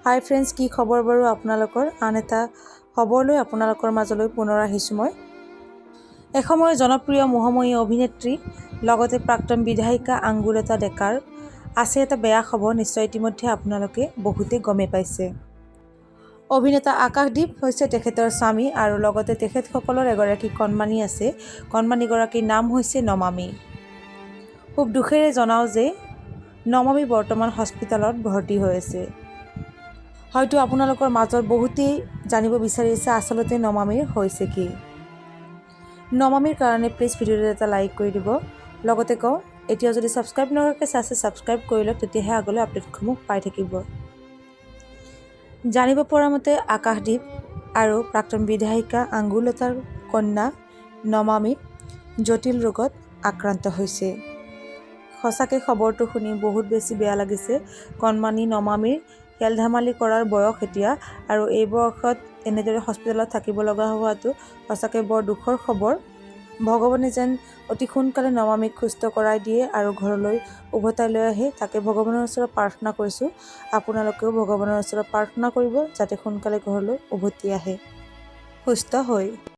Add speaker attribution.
Speaker 1: হাই friends, কি খবৰ বাৰু আপোনালোকৰ? আন এটা খবৰলৈ আপোনালোকৰ মাজলৈ পুনৰ আহিছোঁ মই। এসময়ৰ জনপ্ৰিয় মোহময়ী অভিনেত্ৰী লগতে প্ৰাক্তন বিধায়িকা আঙ্গুলতা ডেকাৰ আছে এটা বেয়া খবৰ। নিশ্চয় ইতিমধ্যে আপোনালোকে বহুতে গমেই পাইছে। অভিনেতা আকাশদ্বীপ হৈছে তেখেতৰ স্বামী আৰু লগতে তেখেতসকলৰ এগৰাকী কণমানি আছে। কণমানিগৰাকীৰ নাম হৈছে নমামী। খুব দুখেৰে জনাওঁ যে নমামী বৰ্তমান হস্পিটেলত ভৰ্তি হৈ আছে। হয়তো আপোনালোকৰ মাজত বহুতেই জানিব বিচাৰিছে আচলতে নমামীৰ হৈছে কি। নমামীৰ কাৰণে প্লিজ ভিডিঅ'টো এটা লাইক কৰি দিব। লগতে কওঁ, এতিয়া যদি ছাবস্ক্ৰাইব নকৰাকৈ চাইছে ছাবস্ক্ৰাইব কৰি লওক, তেতিয়াহে আগলৈ আপডেটসমূহ পাই থাকিব। জানিব পৰা মতে আকাশদ্বীপ আৰু প্ৰাক্তন বিধায়িকা আঙ্গুলতাৰ কন্যা নমামী জটিল ৰোগত আক্ৰান্ত হৈছে। সঁচাকৈ খবৰটো শুনি বহুত বেছি বেয়া লাগিছে। কণমানি নমামীৰ খেল ধেমালি কৰাৰ বয়স এতিয়া, আৰু এই বয়সত এনেদৰে হস্পিটেলত থাকিব লগা হোৱাটো সঁচাকৈ বৰ দুখৰ খবৰ। ভগৱানে যেন অতি সোনকালে নমামীক সুস্থ কৰাই দিয়ে আৰু ঘৰলৈ উভতাই লৈ আহে, তাকে ভগৱানৰ ওচৰত প্ৰাৰ্থনা কৰিছোঁ। আপোনালোকেও ভগৱানৰ ওচৰত প্ৰাৰ্থনা কৰিব যাতে সোনকালে ঘৰলৈ উভতি আহে সুস্থ হৈ।